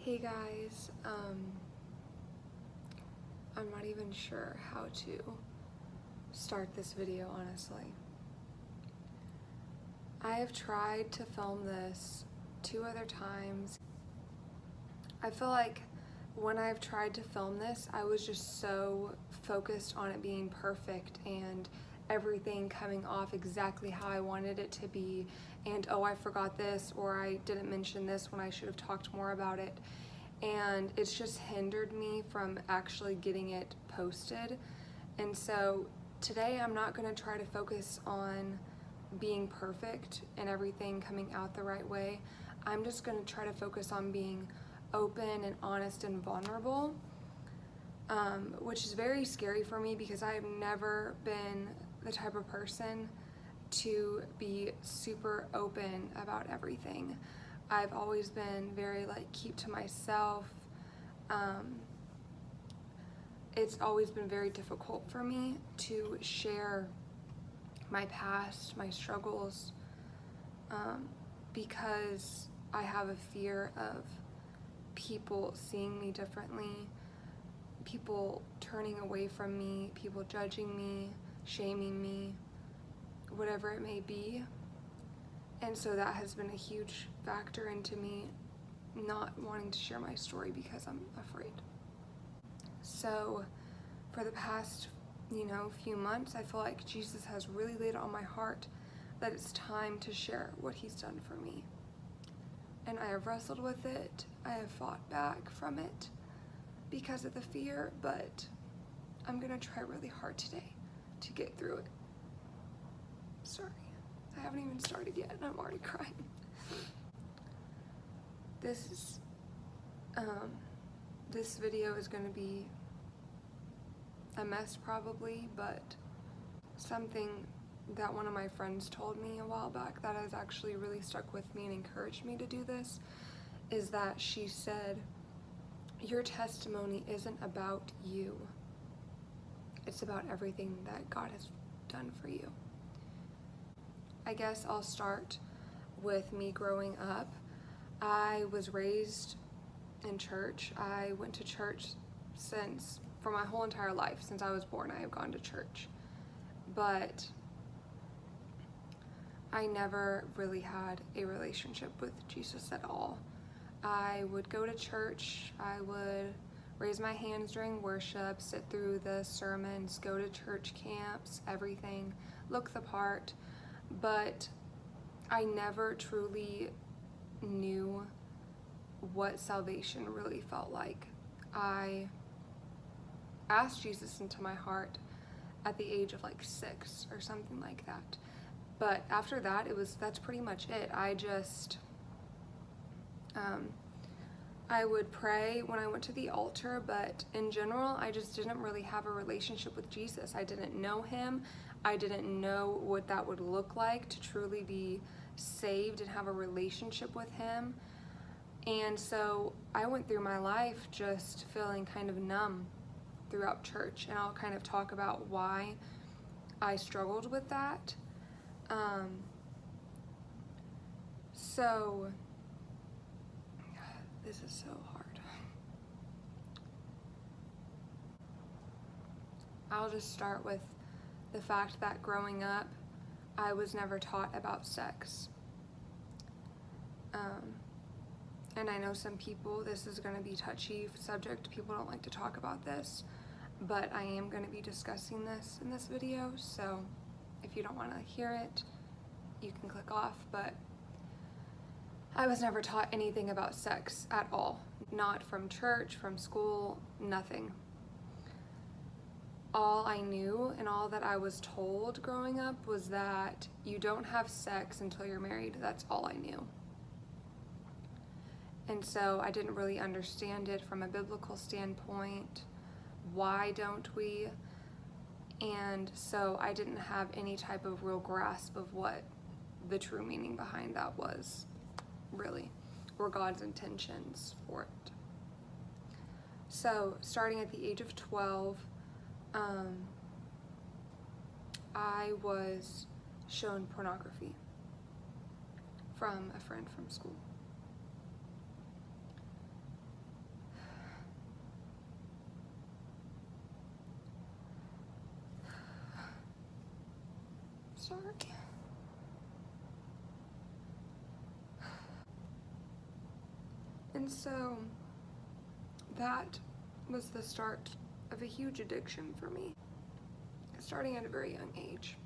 Hey guys, I'm not even sure how to start this video, honestly. I have tried to film this 2 other times. I feel like when I've tried to film this, I was just so focused on it being perfect and everything coming off exactly how I wanted it to be, and oh, I forgot this, or I didn't mention this when I should have talked more about it, and it's just hindered me from actually getting it posted. And so today I'm not going to try to focus on being perfect and everything coming out the right way. I'm just going to try to focus on being open and honest and vulnerable, which is very scary for me because I have never been the type of person to be super open about everything. I've always been very keep to myself. It's always been very difficult for me to share my past, my struggles, because I have a fear of people seeing me differently, people turning away from me, people judging me, shaming me, whatever it may be. And so that has been a huge factor into me not wanting to share my story because I'm afraid. So for the past, few months, I feel like Jesus has really laid it on my heart that it's time to share what he's done for me. And I have wrestled with it. I have fought back from it because of the fear, but I'm gonna try really hard today to get through it. Sorry, I haven't even started yet and I'm already crying. This video is gonna be a mess probably, but something that one of my friends told me a while back that has actually really stuck with me and encouraged me to do this is that she said, your testimony isn't about you. It's about everything that God has done for you. I guess I'll start with me growing up. I was raised in church. I went to church for my whole entire life. Since I was born, I have gone to church. But I never really had a relationship with Jesus at all. I would go to church, I would raise my hands during worship, sit through the sermons, go to church camps, everything, look the part, but I never truly knew what salvation really felt like. I asked Jesus into my heart at the age of 6 or something like that. But after that, that's pretty much it. I would pray when I went to the altar, but in general, I just didn't really have a relationship with Jesus. I didn't know him. I didn't know what that would look like to truly be saved and have a relationship with him. And so I went through my life just feeling kind of numb throughout church, and I'll kind of talk about why I struggled with that. So this is so hard. I'll just start with the fact that growing up, I was never taught about sex. And I know some people, this is going to be touchy subject, people don't like to talk about this, but I am going to be discussing this in this video, so if you don't want to hear it, you can click off. But I was never taught anything about sex at all. Not from church, from school, nothing. All I knew and all that I was told growing up was that you don't have sex until you're married. That's all I knew. And so I didn't really understand it from a biblical standpoint. Why don't we? And so I didn't have any type of real grasp of what the true meaning behind that was, really, or God's intentions for it. So starting at the age of 12, I was shown pornography from a friend from school. sorry. And so that was the start of a huge addiction for me, starting at a very young age.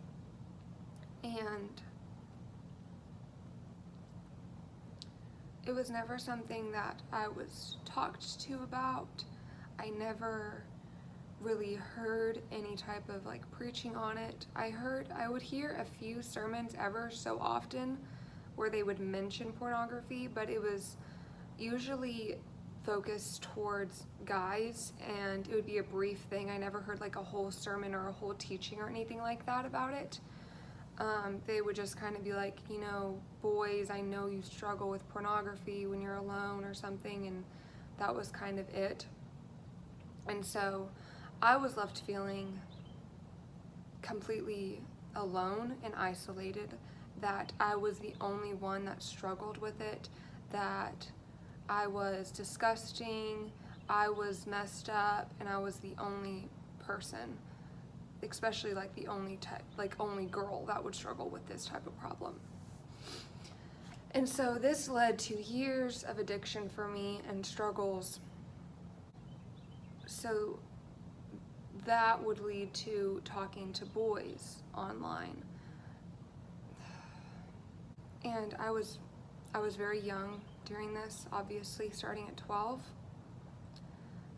And it was never something that I was talked to about. I never really heard any type of like preaching on it. I would hear a few sermons ever so often where they would mention pornography, but it was usually focused towards guys, and it would be a brief thing. I never heard like a whole sermon or a whole teaching or anything like that about it. They would just kind of be like, you know, boys, I know you struggle with pornography when you're alone or something, and that was kind of it. And so I was left feeling completely alone and isolated, that I was the only one that struggled with it, that I was disgusting, I was messed up, and I was the only person, especially like the only girl that would struggle with this type of problem. And so this led to years of addiction for me and struggles. So that would lead to talking to boys online. And I was very young during this, obviously starting at 12.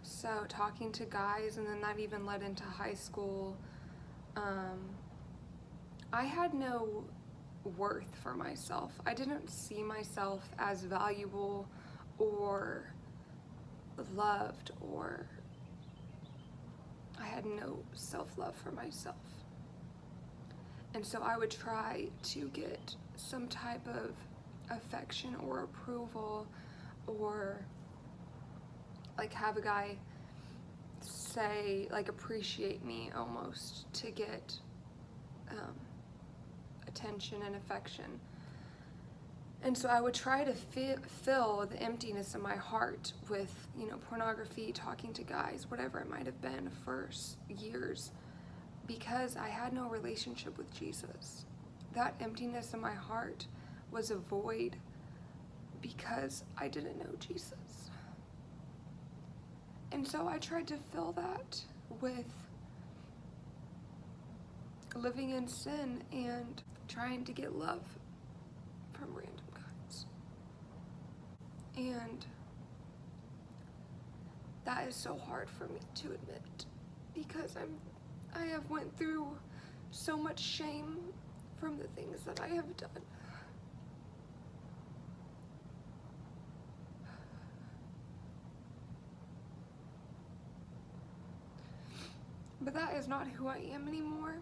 So talking to guys, and then that even led into high school. I had no worth for myself. I didn't see myself as valuable or loved, or I had no self-love for myself. And so I would try to get some type of affection or approval, or like have a guy say, like, appreciate me almost, to get attention and affection. And so I would try to fill the emptiness in my heart with, you know, pornography, talking to guys, whatever it might have been, for years, because I had no relationship with Jesus. That emptiness in my heart was a void because I didn't know Jesus. And so I tried to fill that with living in sin and trying to get love from random guys. And that is so hard for me to admit, because I have went through so much shame from the things that I have done. But that is not who I am anymore.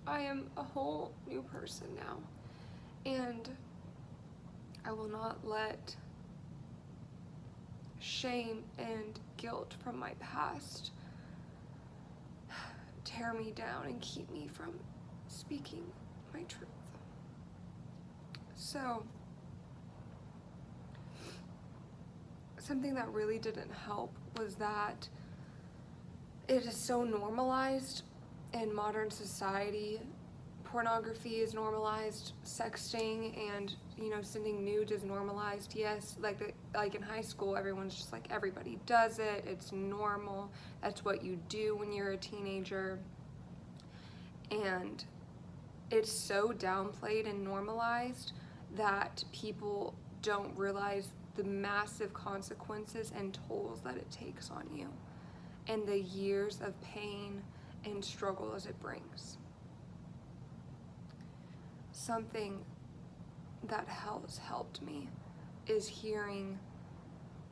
I am a whole new person now. And I will not let shame and guilt from my past tear me down and keep me from speaking my truth. So, something that really didn't help was that it is so normalized in modern society. Pornography is normalized, sexting and, you know, sending nudes is normalized. Yes, like in high school, everyone's just like, everybody does it, it's normal, that's what you do when you're a teenager. And it's so downplayed and normalized that people don't realize the massive consequences and tolls that it takes on you, and the years of pain and struggle as it brings. Something that has helped me is hearing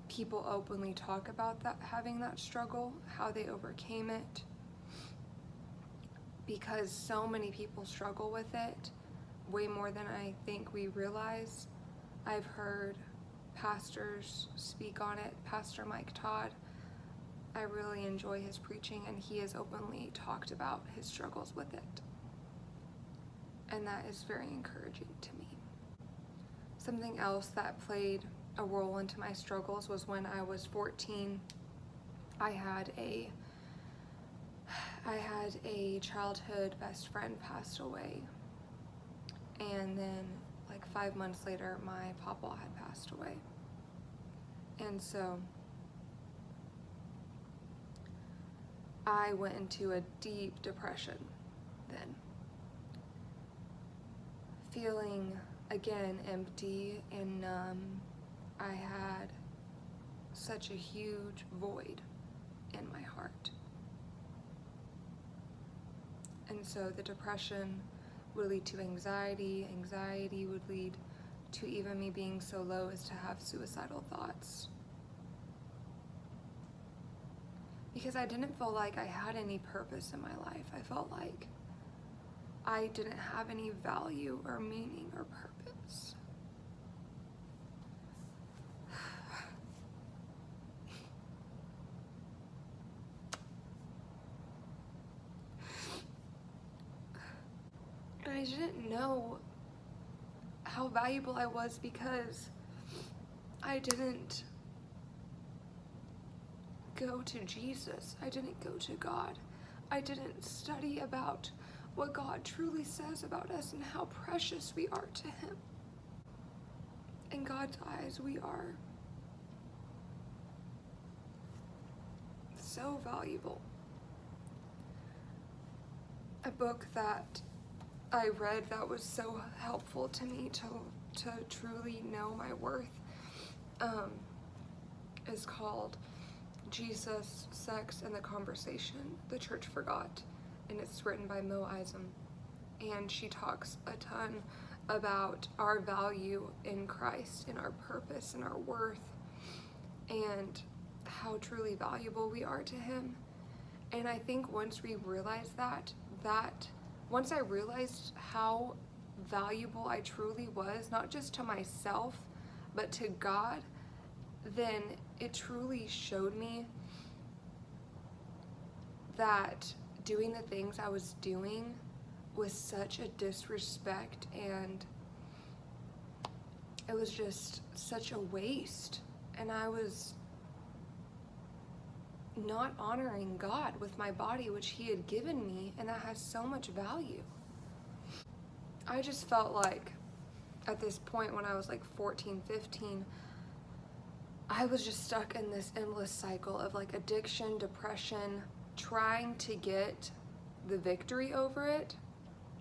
people openly talk about that, having that struggle, how they overcame it, because so many people struggle with it, way more than I think we realize. I've heard pastors speak on it. Pastor Mike Todd, I really enjoy his preaching, and he has openly talked about his struggles with it. And that is very encouraging to me. Something else that played a role into my struggles was when I was 14, I had a childhood best friend pass away And then like 5 months later, my papa had passed away. And so I went into a deep depression then, feeling again empty and numb. I had such a huge void in my heart. And so the depression would lead to anxiety. Anxiety would lead to even me being so low as to have suicidal thoughts. Because I didn't feel like I had any purpose in my life. I felt like I didn't have any value or meaning or purpose. And I didn't know how valuable I was because I didn't go to Jesus. I didn't go to God. I didn't study about what God truly says about us and how precious we are to Him. In God's eyes, we are so valuable. A book that I read that was so helpful to me to truly know my worth is called Jesus, Sex, and the Conversation the Church Forgot, and it's written by Mo Eisem, and she talks a ton about our value in Christ and our purpose and our worth and how truly valuable we are to Him. And I think once we realize that once I realized how valuable I truly was, not just to myself, but to God, then it truly showed me that doing the things I was doing was such a disrespect, and it was just such a waste, and I was not honoring God with my body, which He had given me, and that has so much value. I just felt like at this point when I was like 14, 15, I was just stuck in this endless cycle of like addiction, depression, trying to get the victory over it.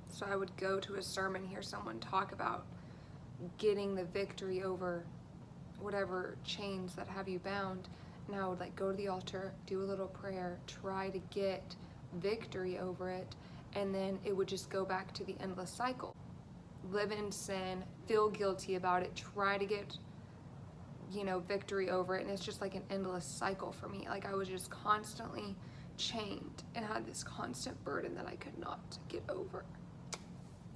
So I would go to a sermon, hear someone talk about getting the victory over whatever chains that have you bound, and I would like go to the altar, do a little prayer, try to get victory over it, and then it would just go back to the endless cycle. Live in sin, feel guilty about it, try to get victory over it, and it's just like an endless cycle for me. Like I was just constantly chained and had this constant burden that I could not get over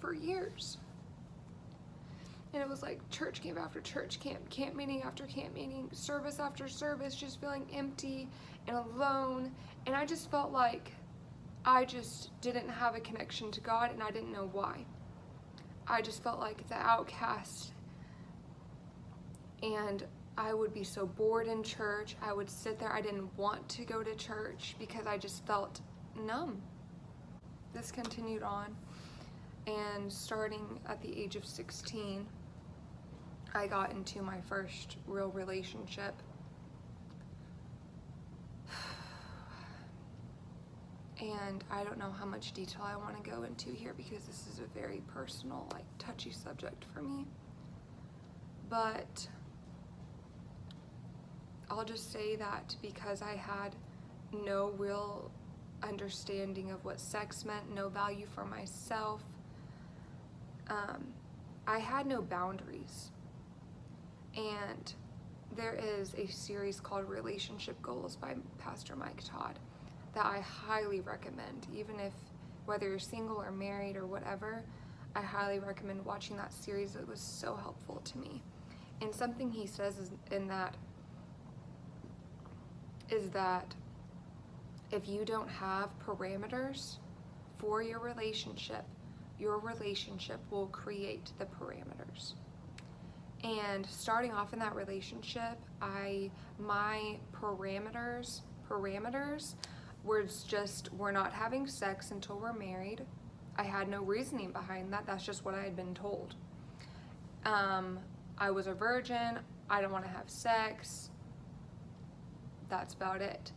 for years. And it was like church camp after church camp, camp meeting after camp meeting, service after service, just feeling empty and alone. And I just felt like I just didn't have a connection to God, and I didn't know why. I just felt like the outcast, and I would be so bored in church. I would sit there. I didn't want to go to church because I just felt numb. This continued on, and starting at the age of 16, I got into my first real relationship. And I don't know how much detail I want to go into here because this is a very personal, like, touchy subject for me. But I'll just say that because I had no real understanding of what sex meant, no value for myself, I had no boundaries. And there is a series called Relationship Goals by Pastor Mike Todd that I highly recommend. Even if, whether you're single or married or whatever, I highly recommend watching that series. It was so helpful to me. And something he says is that if you don't have parameters for your relationship will create the parameters. And starting off in that relationship, my parameters were just, we're not having sex until we're married. I had no reasoning behind that. That's just what I had been told. I was a virgin. I don't want to have sex. That's about it.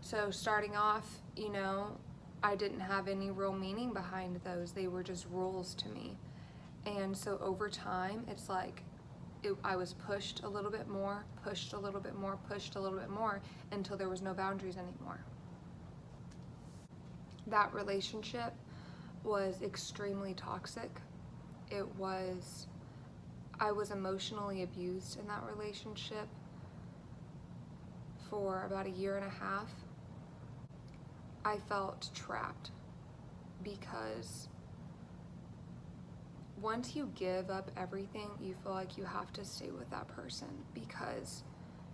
So starting off, you know, I didn't have any real meaning behind those. They were just rules to me. And so over time, it's like I was pushed a little bit more, pushed a little bit more, pushed a little bit more until there was no boundaries anymore. That relationship was extremely toxic. I was emotionally abused in that relationship for about a year and a half. I felt trapped because once you give up everything, you feel like you have to stay with that person because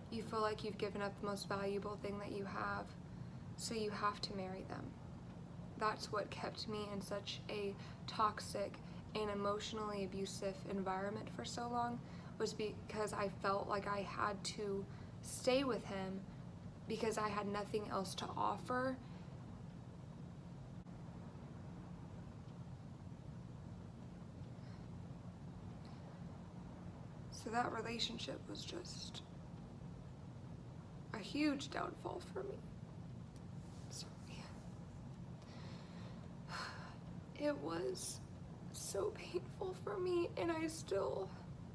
you feel like you've given up the most valuable thing that you have, so you have to marry them. That's what kept me in such a toxic and emotionally abusive environment for so long, was because I felt like I had to stay with him because I had nothing else to offer. So that relationship was just a huge downfall for me. Sorry. It was so painful for me, and I still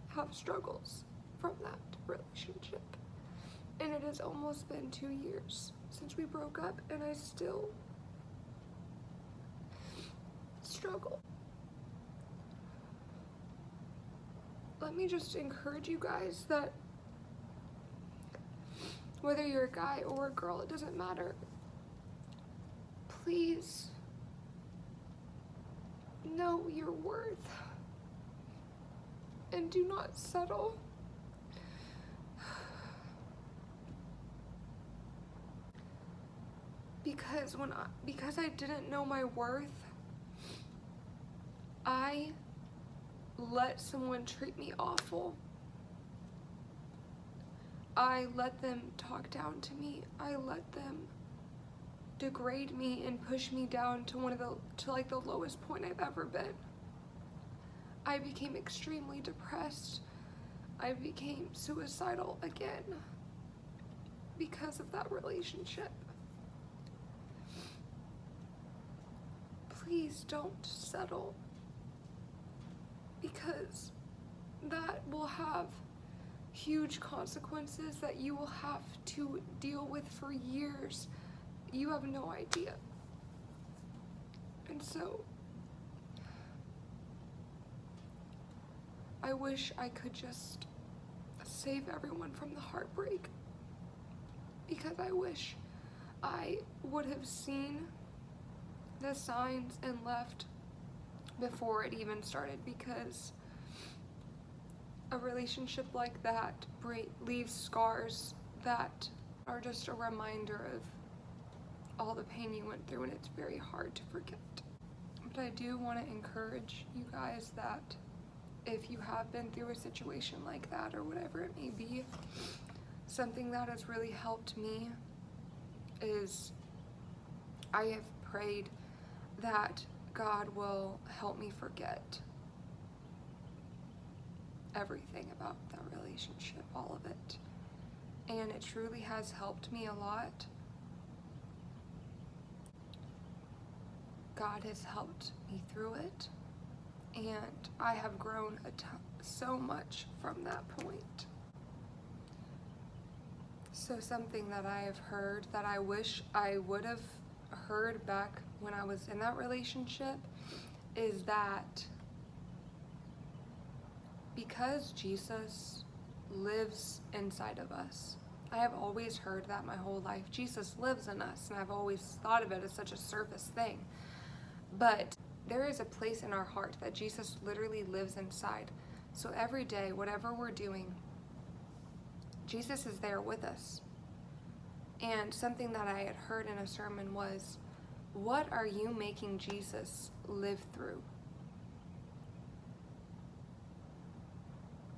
have struggles from that relationship. And it has almost been 2 years since we broke up, and I still struggle. Let me just encourage you guys that whether you're a guy or a girl, it doesn't matter. Please know your worth and do not settle. Because I didn't know my worth, I let someone treat me awful. I let them talk down to me. I let them degrade me and push me down to like the lowest point I've ever been. I became extremely depressed. I became suicidal again because of that relationship. Please don't settle, because that will have huge consequences that you will have to deal with for years. You have no idea. And so I wish I could just save everyone from the heartbreak, because I wish I would have seen the signs and left before it even started, because a relationship like that leaves scars that are just a reminder of all the pain you went through, and it's very hard to forget. But I do want to encourage you guys that if you have been through a situation like that, or whatever it may be, something that has really helped me is I have prayed that God will help me forget everything about that relationship, all of it. And it truly has helped me a lot. God has helped me through it, and I have grown so much from that point. So something that I have heard that I wish I would have heard back when I was in that relationship is that because Jesus lives inside of us, I have always heard that my whole life. Jesus lives in us, and I've always thought of it as such a surface thing. But there is a place in our heart that Jesus literally lives inside. So every day, whatever we're doing, Jesus is there with us. And something that I had heard in a sermon was, what are you making Jesus live through?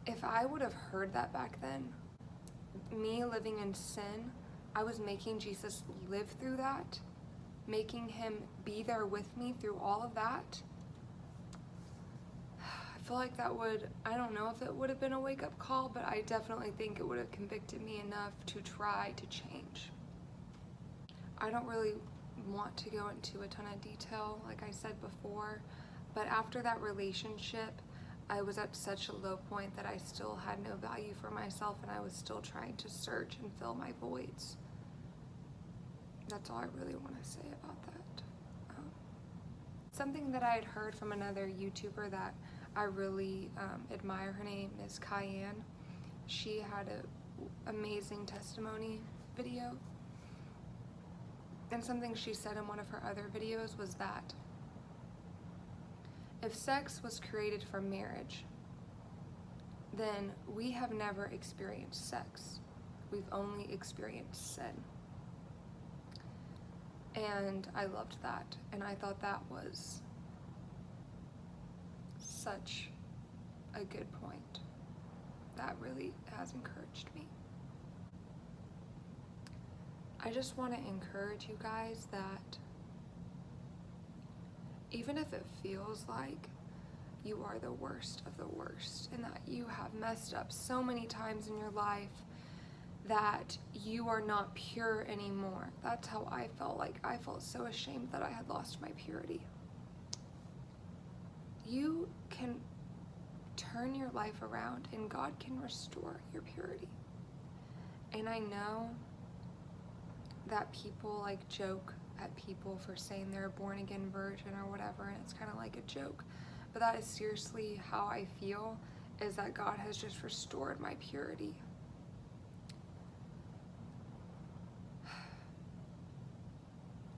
If I would have heard that back then, me living in sin, I was making Jesus live through that, making him be there with me through all of that, I feel like that would, I don't know if it would have been a wake-up call, but I definitely think it would have convicted me enough to try to change. I don't really want to go into a ton of detail, like I said before, but after that relationship, I was at such a low point that I still had no value for myself, and I was still trying to search and fill my voids. That's all I really want to say about that. Something that I had heard from another YouTuber that I really admire, her name is Cayenne. She had an amazing testimony video. And something she said in one of her other videos was that if sex was created for marriage, then we have never experienced sex. We've only experienced sin. And I loved that, and I thought that was such a good point. That really has encouraged me. I just want to encourage you guys that even if it feels like you are the worst of the worst and that you have messed up so many times in your life that you are not pure anymore. That's how I felt. Like, I felt so ashamed that I had lost my purity. You can turn your life around and God can restore your purity. And I know that people like joke at people for saying they're a born again virgin or whatever, and it's kind of like a joke, but that is seriously how I feel, is that God has just restored my purity.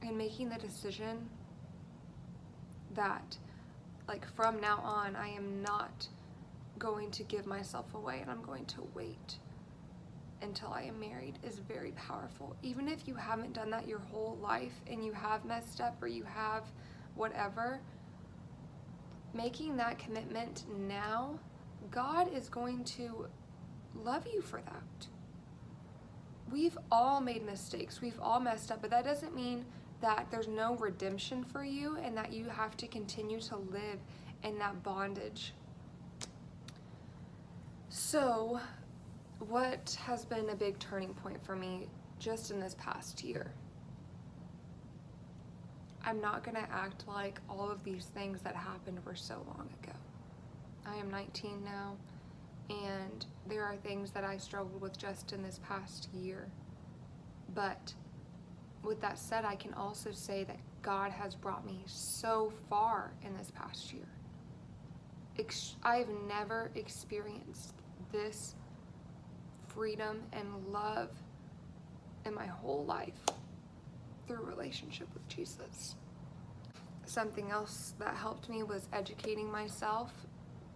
And making the decision that, like, from now on, I am not going to give myself away and I'm going to wait until I am married is very powerful. Even if you haven't done that your whole life and you have messed up or you have whatever, making that commitment now, God is going to love you for that. We've all made mistakes. We've all messed up, but that doesn't mean that there's no redemption for you and that you have to continue to live in that bondage. So, what has been a big turning point for me just in this past year? I'm not gonna act like all of these things that happened were so long ago. I am 19 now, and there are things that I struggled with just in this past year. But with that said, I can also say that God has brought me so far in this past year. I've never experienced this freedom and love in my whole life through relationship with Jesus. Something else that helped me was educating myself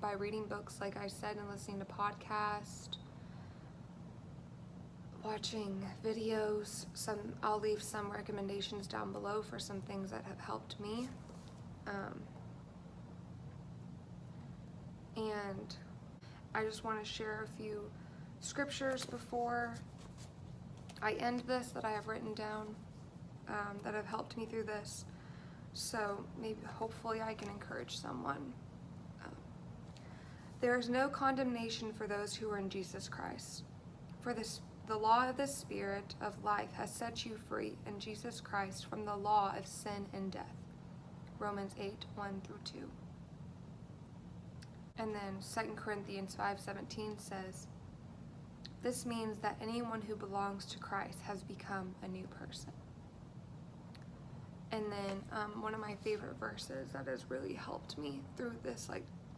by reading books, like I said, and listening to podcasts, watching videos. I'll leave some recommendations down below for some things that have helped me. And I just want to share a few scriptures before I end this that I have written down that have helped me through this. So maybe, hopefully, I can encourage someone. There is no condemnation for those who are in Jesus Christ. For the law of the Spirit of life has set you free in Jesus Christ from the law of sin and death. Romans 8:1-2. And then 2 Corinthians 5:17 says, this means that anyone who belongs to Christ has become a new person. And then one of my favorite verses that has really helped me through this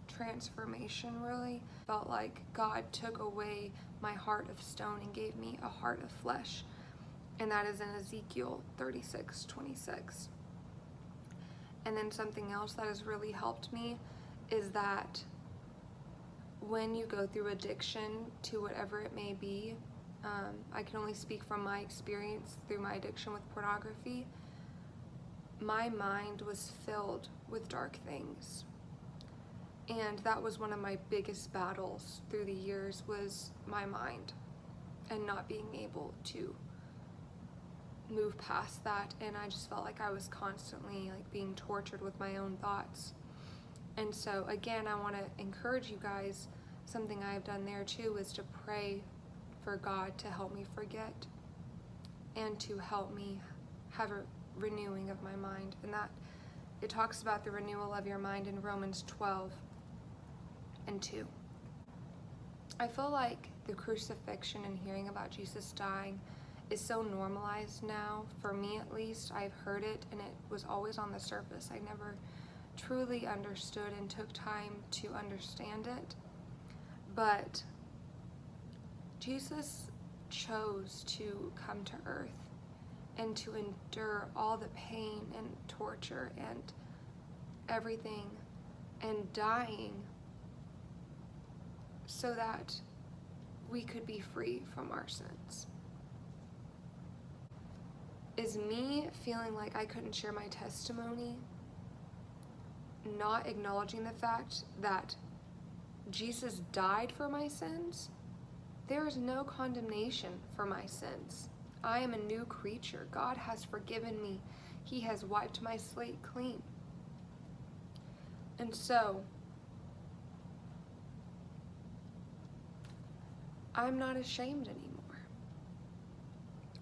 transformation, really felt like God took away my heart of stone and gave me a heart of flesh. And that is in Ezekiel 36:26. And then something else that has really helped me is that when you go through addiction to whatever it may be, I can only speak from my experience through my addiction with pornography. My mind was filled with dark things. And that was one of my biggest battles through the years, was my mind and not being able to move past that, and I just felt like I was constantly like being tortured with my own thoughts. And so again, I want to encourage you guys, something I've done there too is to pray for God to help me forget and to help me have a renewing of my mind. And that it talks about the renewal of your mind in Romans 12:2. I feel like the crucifixion and hearing about Jesus dying is so normalized now, for me at least. I've heard it and it was always on the surface. I never truly understood and took time to understand it. But Jesus chose to come to earth and to endure all the pain and torture and everything and dying so that we could be free from our sins. Is me feeling like I couldn't share my testimony not acknowledging the fact that Jesus died for my sins? There is no condemnation for my sins. I am a new creature. God has forgiven me. He has wiped my slate clean. And so, I'm not ashamed anymore.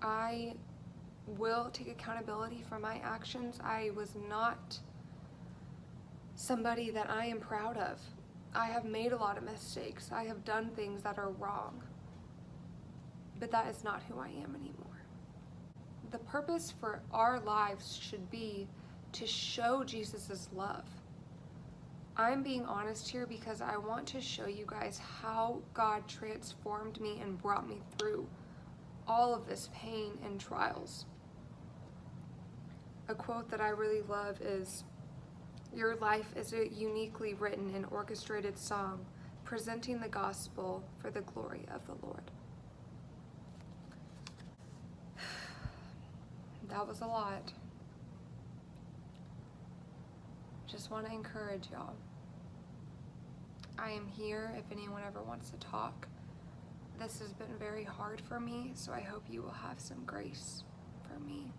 I will take accountability for my actions. I was not somebody that I am proud of. I have made a lot of mistakes. I have done things that are wrong. But that is not who I am anymore. The purpose for our lives should be to show Jesus' love. I'm being honest here because I want to show you guys how God transformed me and brought me through all of this pain and trials. A quote that I really love is, "Your life is a uniquely written and orchestrated song, presenting the gospel for the glory of the Lord." That was a lot. Just want to encourage y'all. I am here if anyone ever wants to talk. This has been very hard for me, so I hope you will have some grace for me.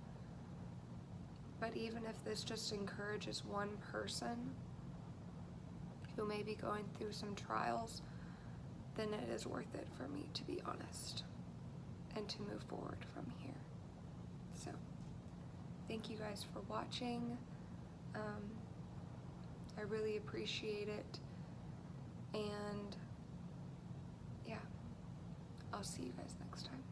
But even if this just encourages one person who may be going through some trials, then it is worth it for me, to be honest, and to move forward from here. So, thank you guys for watching. I really appreciate it. And yeah, I'll see you guys next time.